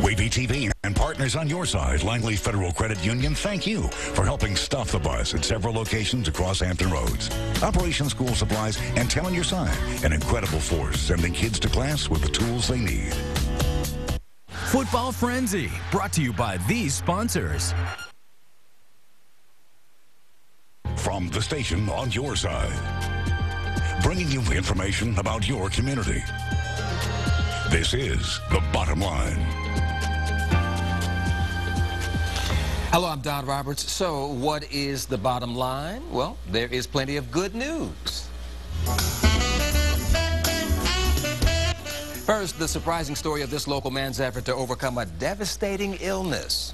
Wavy TV and partners on your side, Langley Federal Credit Union, thank you for helping stop the bus at several locations across Hampton Roads. Operation School Supplies and Tell on Your Side, an incredible force sending kids to class with the tools they need. Football Frenzy, brought to you by these sponsors. From the station on your side, bringing you information about your community. This is The Bottom Line. Hello, I'm Don Roberts. So, what is the bottom line? Well, there is plenty of good news. First, the surprising story of this local man's effort to overcome a devastating illness.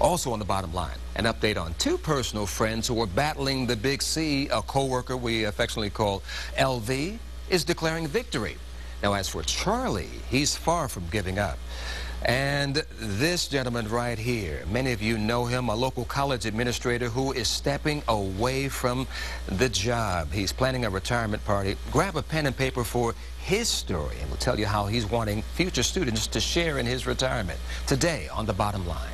Also on the bottom line, an update on two personal friends who are battling the big C. A co-worker we affectionately call LV is declaring victory. Now, as for Charlie, he's far from giving up. And this gentleman right here, many of you know him, a local college administrator who is stepping away from the job. He's planning a retirement party. Grab a pen and paper for his story, and we'll tell you how he's wanting future students to share in his retirement. Today on The Bottom Line.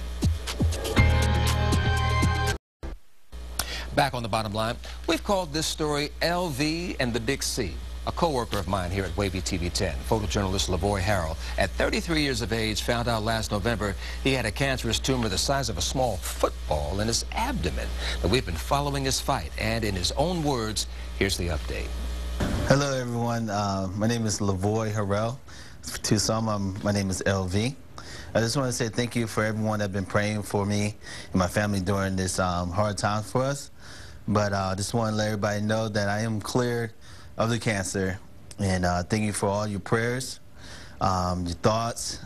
Back on The Bottom Line, we've called this story LV and the Big C. A co-worker of mine here at Wavy TV 10, photojournalist Lavoie Harold, at 33 years of age, found out last November he had a cancerous tumor the size of a small football in his abdomen. But we've been following his fight, and in his own words, here's the update. Hello, everyone. My name is Lavoie Harold. To some, my name is LV. I just want to say thank you for everyone that's been praying for me and my family during this hard time for us. But I just want to let everybody know that I am cleared of the cancer, and thank you for all your prayers, your thoughts.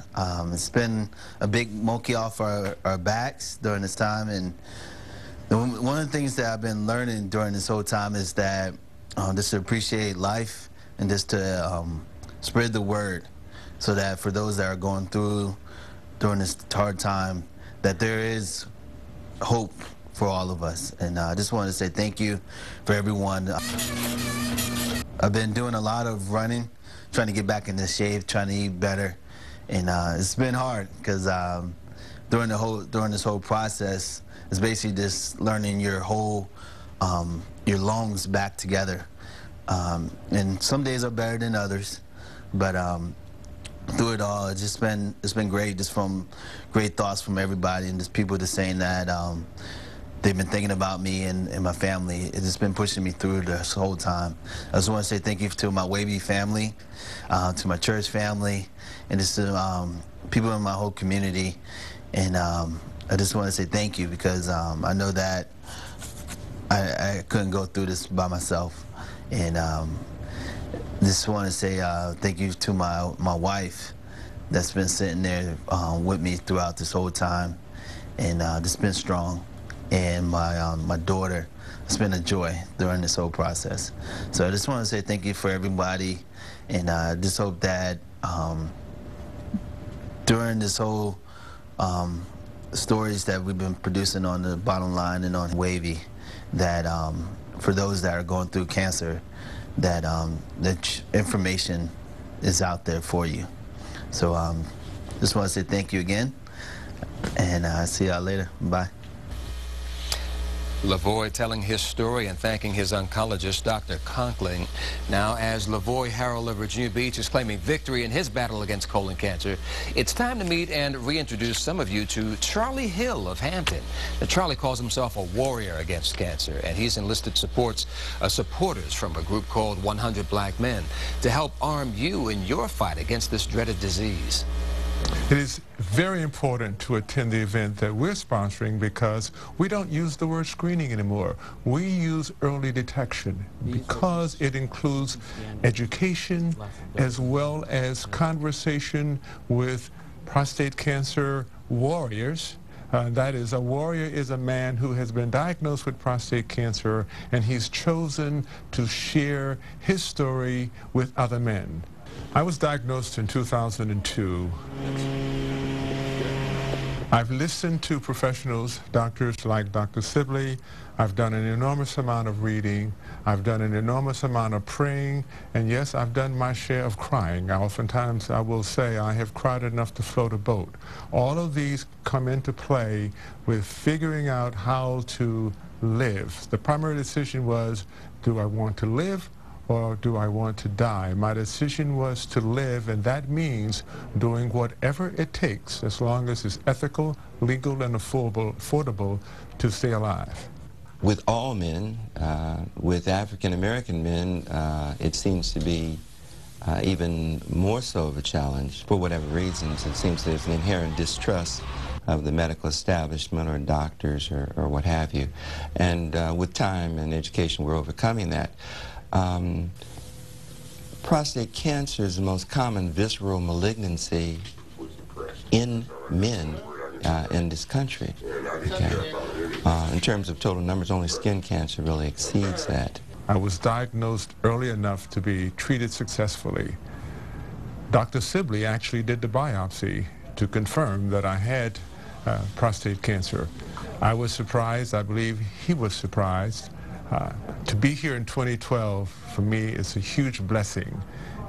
It's been a big monkey off our backs during this time, and one of the things that I've been learning during this whole time is that just to appreciate life and just to spread the word, so that for those that are going through during this hard time, that there is hope for all of us. And I just want to say thank you for everyone. I've been doing a lot of running, trying to get back into shape, trying to eat better, and it's been hard because during this whole process, it's basically just learning your lungs back together. And some days are better than others, but through it all, it's been great, just from great thoughts from everybody, and just people just saying that they've been thinking about me and my family. It's just been pushing me through this whole time. I just want to say thank you to my Wavy family, to my church family, and just to people in my whole community. And I just want to say thank you, because I know that I couldn't go through this by myself. And just want to say thank you to my wife that's been sitting there with me throughout this whole time, and just been strong. And my daughter, it's been a joy during this whole process. So I just want to say thank you for everybody, and I just hope that during this whole stories that we've been producing on The Bottom Line and on Wavy, that for those that are going through cancer, that that information is out there for you. So just want to say thank you again, and see y'all later. Bye. Lavoie telling his story and thanking his oncologist, Dr. Conkling. Now, as Lavoie Harold of Virginia Beach is claiming victory in his battle against colon cancer, it's time to meet and reintroduce some of you to Charlie Hill of Hampton. Now, Charlie calls himself a warrior against cancer, and he's enlisted supporters from a group called 100 Black Men to help arm you in your fight against this dreaded disease. It is very important to attend the event that we're sponsoring, because we don't use the word screening anymore. We use early detection, because it includes education as well as conversation with prostate cancer warriors. That is, a warrior is a man who has been diagnosed with prostate cancer, and he's chosen to share his story with other men. I was diagnosed in 2002. I've listened to professionals, doctors like Dr. Sibley. I've done an enormous amount of reading. I've done an enormous amount of praying. And yes, I've done my share of crying. Oftentimes I will say I have cried enough to float a boat. All of these come into play with figuring out how to live. The primary decision was, do I want to live or do I want to die? My decision was to live, and that means doing whatever it takes, as long as it's ethical, legal, and affordable to stay alive. With all men, with African American men, it seems to be even more so of a challenge. For whatever reasons, it seems there's an inherent distrust of the medical establishment or doctors or what have you. And with time and education, we're overcoming that. Prostate cancer is the most common visceral malignancy in men in this country. Okay. In terms of total numbers, only skin cancer really exceeds that. I was diagnosed early enough to be treated successfully. Dr. Sibley actually did the biopsy to confirm that I had prostate cancer. I was surprised. I believe he was surprised. To be here in 2012, for me, is a huge blessing.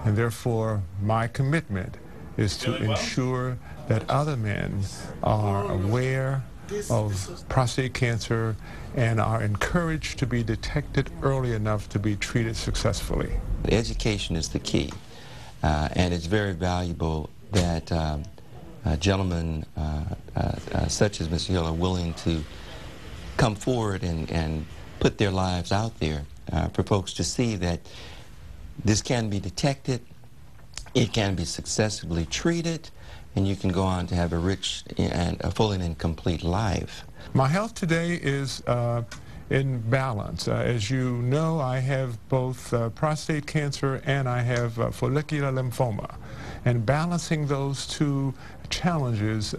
And therefore, my commitment is to ensure that other men are aware of prostate cancer and are encouraged to be detected early enough to be treated successfully. Education is the key, and it's very valuable that gentlemen such as Mr. Hill are willing to come forward and put their lives out there for folks to see that this can be detected, it can be successfully treated, and you can go on to have a rich and a full and complete life. My health today is in balance. As you know, I have both prostate cancer and I have follicular lymphoma. And balancing those two challenges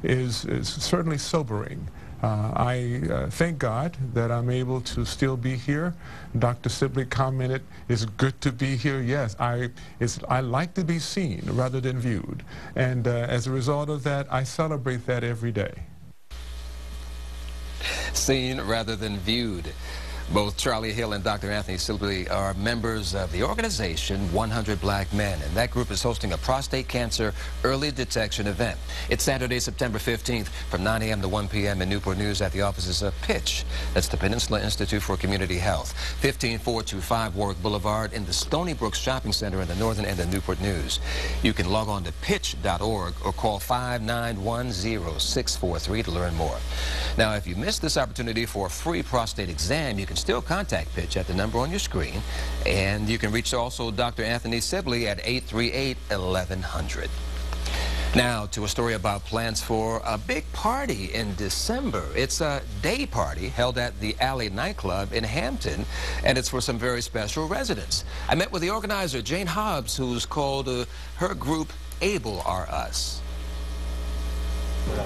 is certainly sobering. I thank God that I'm able to still be here. Dr. Sibley commented, it's good to be here. Yes, I like to be seen rather than viewed. And as a result of that, I celebrate that every day. Seen rather than viewed. Both Charlie Hill and Dr. Anthony Sibley are members of the organization 100 Black Men, and that group is hosting a prostate cancer early detection event. It's Saturday, September 15th from 9 a.m. to 1 p.m. in Newport News at the offices of Pitch. That's the Peninsula Institute for Community Health, 15425 Warwick Boulevard in the Stony Brook Shopping Center in the northern end of Newport News. You can log on to pitch.org or call 5910643 to learn more. Now, if you missed this opportunity for a free prostate exam, you can still contact Pitch at the number on your screen, and you can reach also Dr. Anthony Sibley at 838-1100. Now to a story about plans for a big party in December. It's a day party held at the Alley nightclub in Hampton, and it's for some very special residents. I met with the organizer, Jane Hobbs, who's called her group Able Are Us.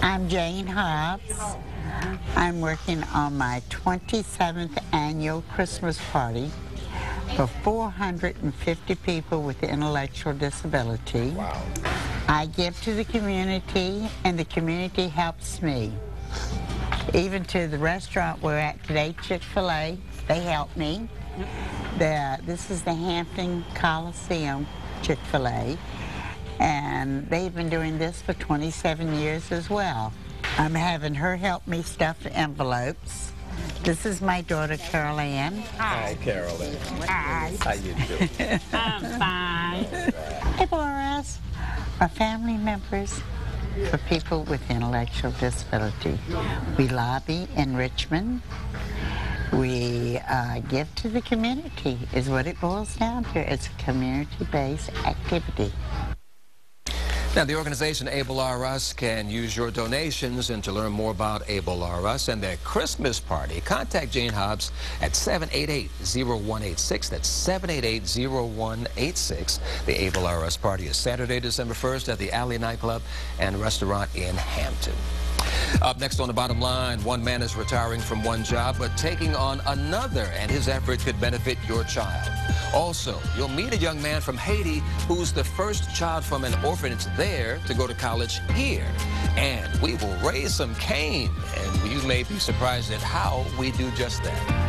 I'm Jane Hobbs. I'm working on my 27th annual Christmas party for 450 people with intellectual disability. Wow. I give to the community, and the community helps me. Even to the restaurant we're at today, Chick-fil-A, they help me. This is the Hampton Coliseum Chick-fil-A, and they've been doing this for 27 years as well. I'm having her help me stuff the envelopes. This is my daughter, Carol Ann. Hi, Carol Ann. Hi. How you doing? I'm fine. Able Are Us are family members for people with intellectual disability. We lobby in Richmond. We give to the community, is what it boils down to. It's a community-based activity. Now, the organization Able Are Us can use your donations, and to learn more about Able Are Us and their Christmas party, contact Jane Hobbs at 788-0186. That's 788-0186. The Able Are Us party is Saturday, December 1st at the Alley nightclub and restaurant in Hampton. Up next on The Bottom Line, one man is retiring from one job but taking on another, and his effort could benefit your child. Also, you'll meet a young man from Haiti who's the first child from an orphanage there to go to college here. and we will raise some cane. And you may be surprised at how we do just that.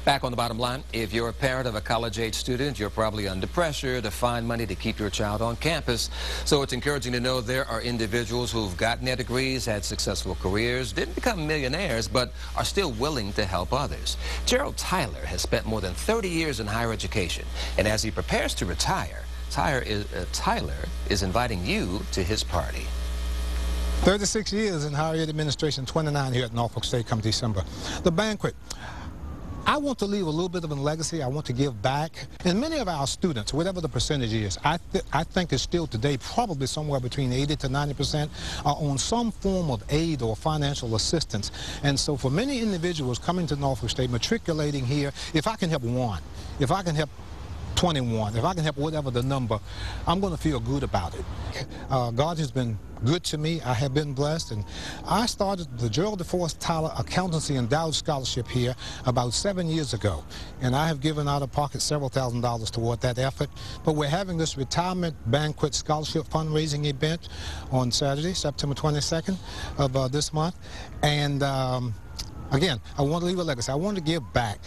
Back on the bottom line, if you're a parent of a college-age student, you're probably under pressure to find money to keep your child on campus. So it's encouraging to know there are individuals who've gotten their degrees, had successful careers, didn't become millionaires, but are still willing to help others. Gerald Tyler has spent more than 30 years in higher education, and as he prepares to retire, Tyler is inviting you to his party. 36 years in higher ed administration, 29 here at Norfolk State come December. The Banquet. I want to leave a little bit of a legacy. I want to give back. And many of our students, whatever the percentage is, I think it's still today probably somewhere between 80 to 90% are on some form of aid or financial assistance. And so for many individuals coming to Norfolk State, matriculating here, if I can help one, if I can help 21, if I can help whatever the number, I'm going to feel good about it. God has been good to me. I have been blessed, and I started the Gerald Tyler Accountancy Endowed Scholarship here about 7 years ago, and I have given out of pocket several $1,000s toward that effort. But we're having this retirement banquet scholarship fundraising event on Saturday, September 22nd of this month, and again, I want to leave a legacy. I want to give back.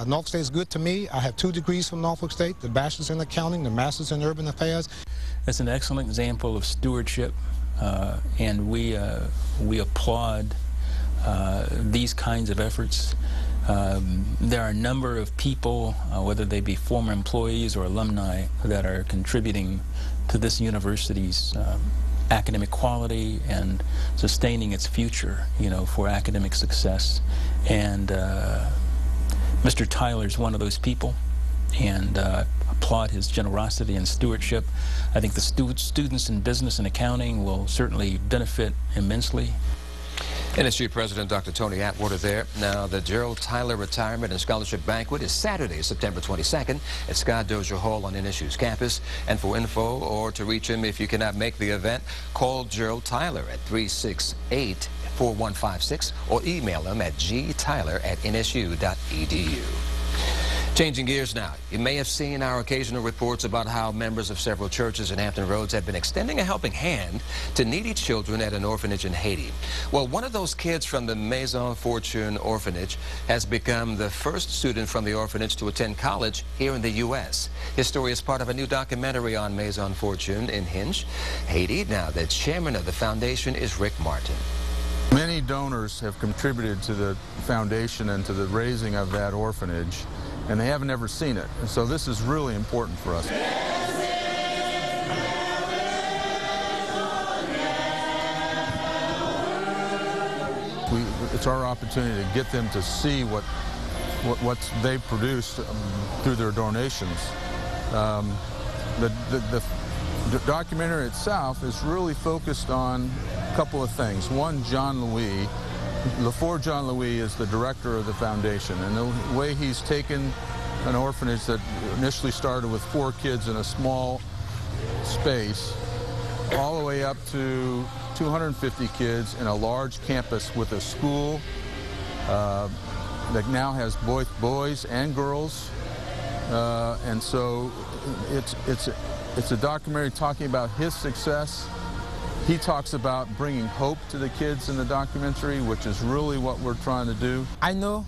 Norfolk State is good to me. I have 2 degrees from Norfolk State, the bachelor's in accounting, the master's in urban affairs. It's an excellent example of stewardship, and we applaud these kinds of efforts. There are a number of people, whether they be former employees or alumni, that are contributing to this university's academic quality and sustaining its future, for academic success. And Mr. Tyler's one of those people, and applaud his generosity and stewardship. I think the students in business and accounting will certainly benefit immensely. NSU President Dr. Tony Atwater there. Now, the Gerald Tyler Retirement and Scholarship Banquet is Saturday, September 22nd at Scott Dozier Hall on NSU's campus. And for info or to reach him if you cannot make the event, call Gerald Tyler at 368-4156 or email him at gtyler@nsu.edu. Changing gears now, you may have seen our occasional reports about how members of several churches in Hampton Roads have been extending a helping hand to needy children at an orphanage in Haiti. Well, one of those kids from the Maison Fortune Orphanage has become the first student from the orphanage to attend college here in the U.S. His story is part of a new documentary on Maison Fortune in Hinge, Haiti. Now, the chairman of the foundation is Rick Martin. Many donors have contributed to the foundation and to the raising of that orphanage, and they haven't ever seen it. And so this is really important for us. It's our opportunity to get them to see what they've produced through their donations. The documentary itself is really focused on a couple of things. One, John Louis. Lavoie John Louis is the director of the foundation, and the way he's taken an orphanage that initially started with 4 kids in a small space all the way up to 250 kids in a large campus with a school that now has both boys and girls, and so it's a documentary talking about his success. He talks about bringing hope to the kids in the documentary, which is really what we're trying to do. I know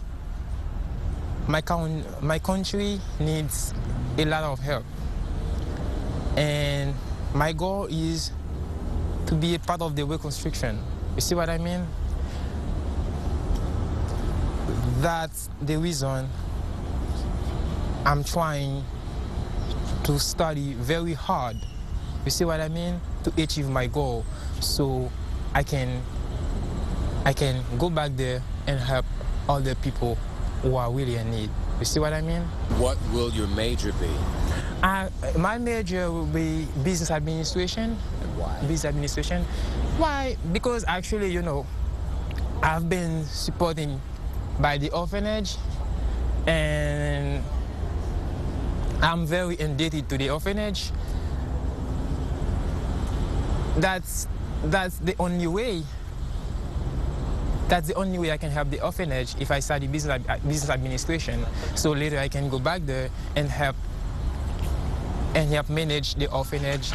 my country needs a lot of help, and my goal is to be a part of the reconstruction. You see what I mean? That's the reason I'm trying to study very hard. You see what I mean? To achieve my goal, so I can go back there and help other people who are really in need. You see what I mean? What will your major be? My major will be business administration. And why? Business administration. Why? Because actually, I've been supporting by the orphanage, and I'm very indebted to the orphanage. That's the only way. That's the only way I can help the orphanage, if I study business administration. So later I can go back there and help manage the orphanage.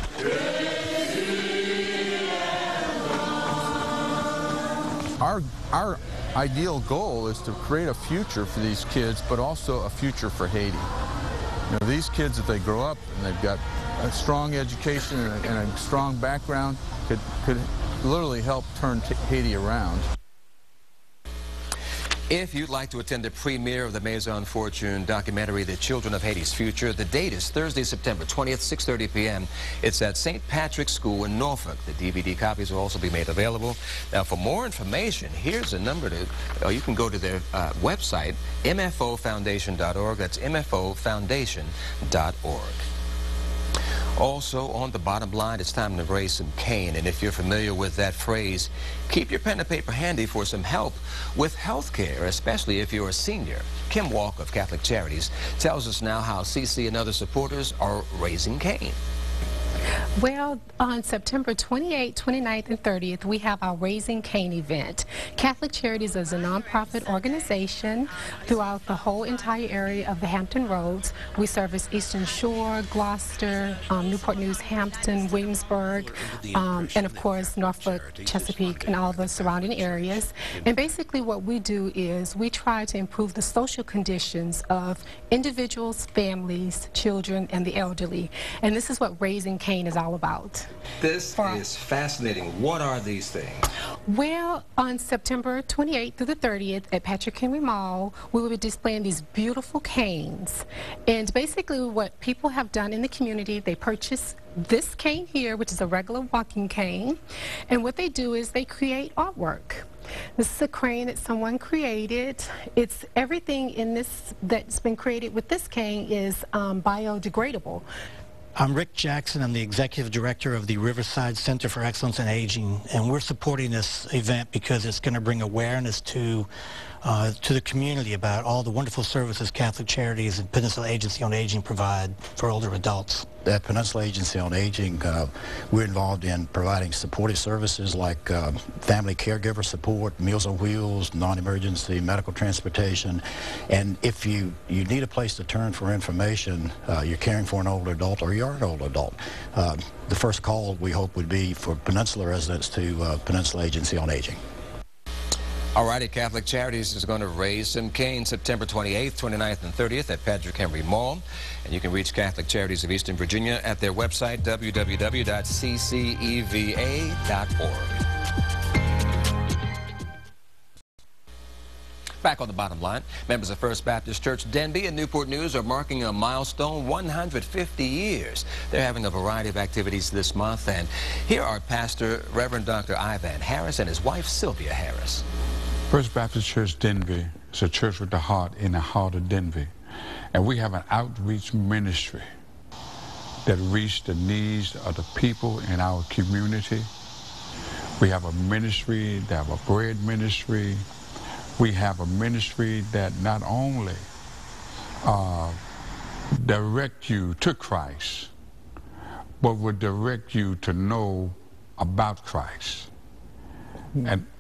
our ideal goal is to create a future for these kids, but also a future for Haiti. You know, these kids, if they grow up and they've got a strong education and a strong background, could literally help turn Haiti around. If you'd like to attend the premiere of the Maison Fortune documentary, The Children of Haiti's Future, the date is Thursday, September 20th, 6:30 p.m. It's at St. Patrick's School in Norfolk. The DVD copies will also be made available. Now, for more information, here's a number to, you can go to their website, mfofoundation.org. That's mfofoundation.org. Also, on the bottom line, it's time to raise some cane. And if you're familiar with that phrase, keep your pen and paper handy for some help with health care, especially if you're a senior. Kim Walk of Catholic Charities tells us now how CC and other supporters are raising cane. Well, on September 28th, 29th, and 30th, we have our Raising Cane event. Catholic Charities is a nonprofit organization throughout the whole entire area of the Hampton Roads. We service Eastern Shore, Gloucester, Newport News, Hampton, Williamsburg, and of course Norfolk, Chesapeake, and all the surrounding areas. And basically what we do is we try to improve the social conditions of individuals, families, children, and the elderly. And this is what Raising Cane is all about. This is fascinating. What are these things? Well, on September 28th through the 30th at Patrick Henry Mall, we will be displaying these beautiful canes. And basically what people have done in the community, they purchase this cane here, which is a regular walking cane, and what they do is they create artwork. This is a crane that someone created. It's everything in this that's been created with this cane is biodegradable. I'm Rick Jackson. I'm the Executive Director of the Riverside Center for Excellence in Aging, and we're supporting this event because it's going to bring awareness to the community about all the wonderful services Catholic Charities and Peninsula Agency on Aging provide for older adults. At Peninsula Agency on Aging, we're involved in providing supportive services like family caregiver support, Meals on Wheels, non-emergency medical transportation. And if you need a place to turn for information, you're caring for an older adult or you're an older adult, the first call we hope would be for Peninsula residents to Peninsula Agency on Aging. All righty, Catholic Charities is going to raise some cane September 28th, 29th, and 30th at Patrick Henry Mall. And you can reach Catholic Charities of Eastern Virginia at their website, www.cceva.org. Back on the bottom line, members of First Baptist Church Denby and Newport News are marking a milestone, 150 years. They're having a variety of activities this month. And here are Pastor Reverend Dr. Ivan Harris and his wife, Sylvia Harris. First Baptist Church Denby is a church with the heart in the heart of Denby. And we have an outreach ministry that reaches the needs of the people in our community. We have a ministry, they have a bread ministry. We have a ministry that not only direct you to Christ, but would direct you to know about Christ.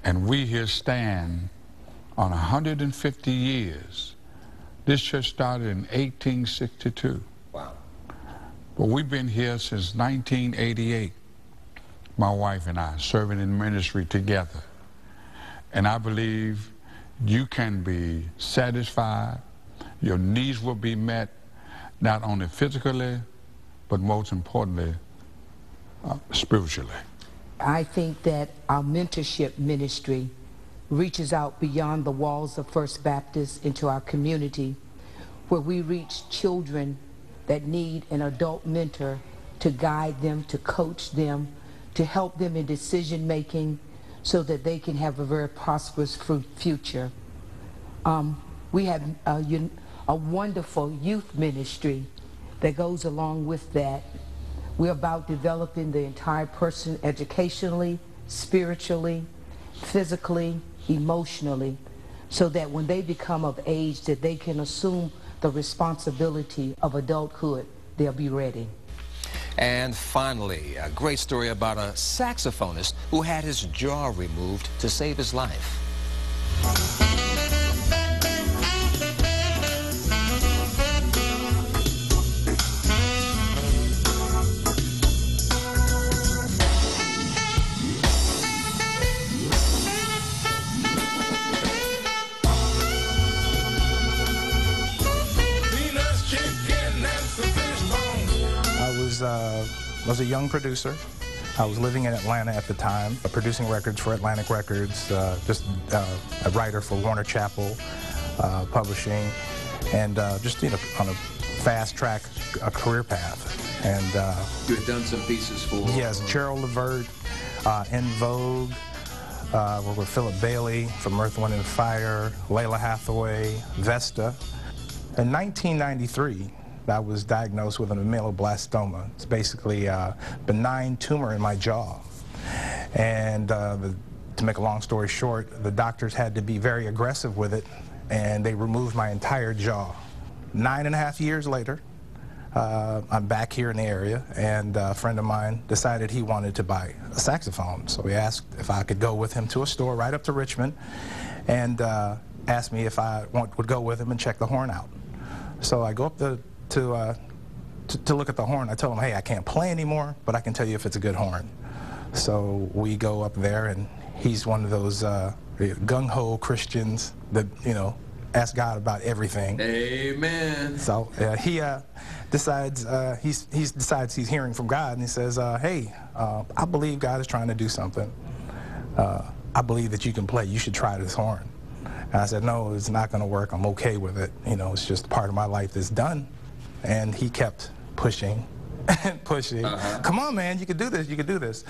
And we here stand on 150 years. This church started in 1862. Wow. But we've been here since 1988, my wife and I, serving in ministry together. And I believe you can be satisfied, your needs will be met, not only physically, but most importantly, spiritually. I think that our mentorship ministry reaches out beyond the walls of First Baptist into our community, where we reach children that need an adult mentor to guide them, to coach them, to help them in decision making so that they can have a very prosperous future. We have a wonderful youth ministry that goes along with that. We're about developing the entire person educationally, spiritually, physically, emotionally, so that when they become of age that they can assume the responsibility of adulthood, they'll be ready. And finally, a great story about a saxophonist who had his jaw removed to save his life. was a young producer. I was living in Atlanta at the time, producing records for Atlantic Records, just a writer for Warner Chappell Publishing, and just on a fast-track career path. And you had done some pieces for... Yes, Gerald Tyler, In Vogue, worked with Philip Bailey from Earth, Wind & Fire, Layla Hathaway, Vesta. In 1993, I was diagnosed with an ameloblastoma. It's basically a benign tumor in my jaw. And to make a long story short, the doctors had to be very aggressive with it, and they removed my entire jaw. 9.5 years later, I'm back here in the area, and a friend of mine decided he wanted to buy a saxophone. So he asked if I could go with him to a store right up to Richmond, and asked me if I would go with him and check the horn out. So I go up to look at the horn. I tell him, hey, I can't play anymore, but I can tell you if it's a good horn. So we go up there, and he's one of those gung-ho Christians that, you know, ask God about everything. Amen. So he decides he's hearing from God, and he says, hey, I believe God is trying to do something. I believe that you can play. You should try this horn. And I said, no, it's not going to work. I'm okay with it. You know, it's just part of my life that's done. And he kept pushing and pushing. Come on, man, you can do this. You can do this.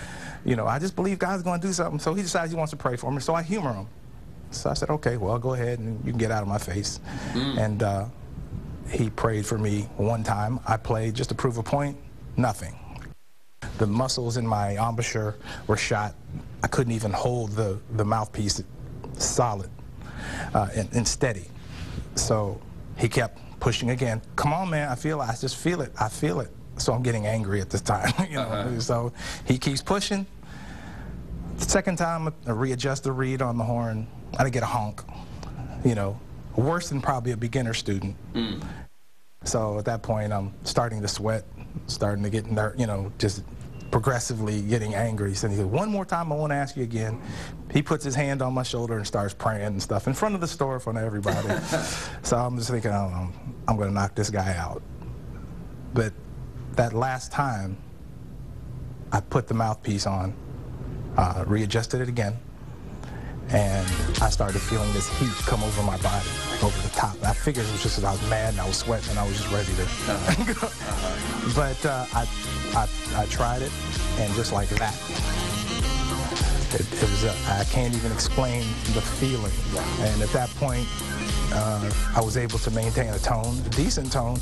You know, I just believe God's going to do something. So he decides he wants to pray for me. So I humor him. So I said, okay, well, go ahead and you can get out of my face. And he prayed for me one time. I played just to prove a point, nothing. The muscles in my embouchure were shot. I couldn't even hold the mouthpiece solid and steady. So he kept pushing again. Come on, man, I just feel it. I feel it. So I'm getting angry at this time. You know? So he keeps pushing. The second time, I readjust the reed on the horn. I didn't get a honk, you know, worse than probably a beginner student. So at that point, I'm starting to sweat, starting to get, you know, just progressively getting angry. So he said, one more time, I want to ask you again. He puts his hand on my shoulder and starts praying and stuff in front of the store, in front of everybody. So I'm just thinking, oh, I'm going to knock this guy out. But that last time, I put the mouthpiece on, readjusted it again, and I started feeling this heat come over my body, over the top. I figured it was just because I was mad and I was sweating and I was just ready to go. But I tried it, and just like that, it was, I can't even explain the feeling. And at that point, I was able to maintain a tone, a decent tone,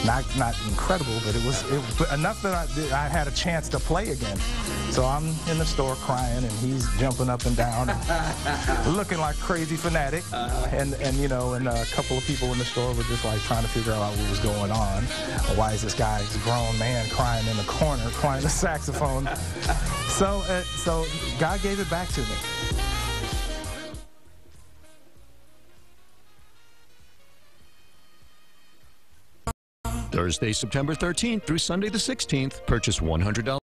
not incredible, but it was enough that I had a chance to play again. So I'm in the store crying, and he's jumping up and down, and looking like a crazy fanatic. And you know, and a couple of people in the store were just like trying to figure out what was going on. Why is this guy, this grown man, crying in the corner, playing the saxophone? So God gave it back to me. Thursday, September 13th through Sunday the 16th, purchase $100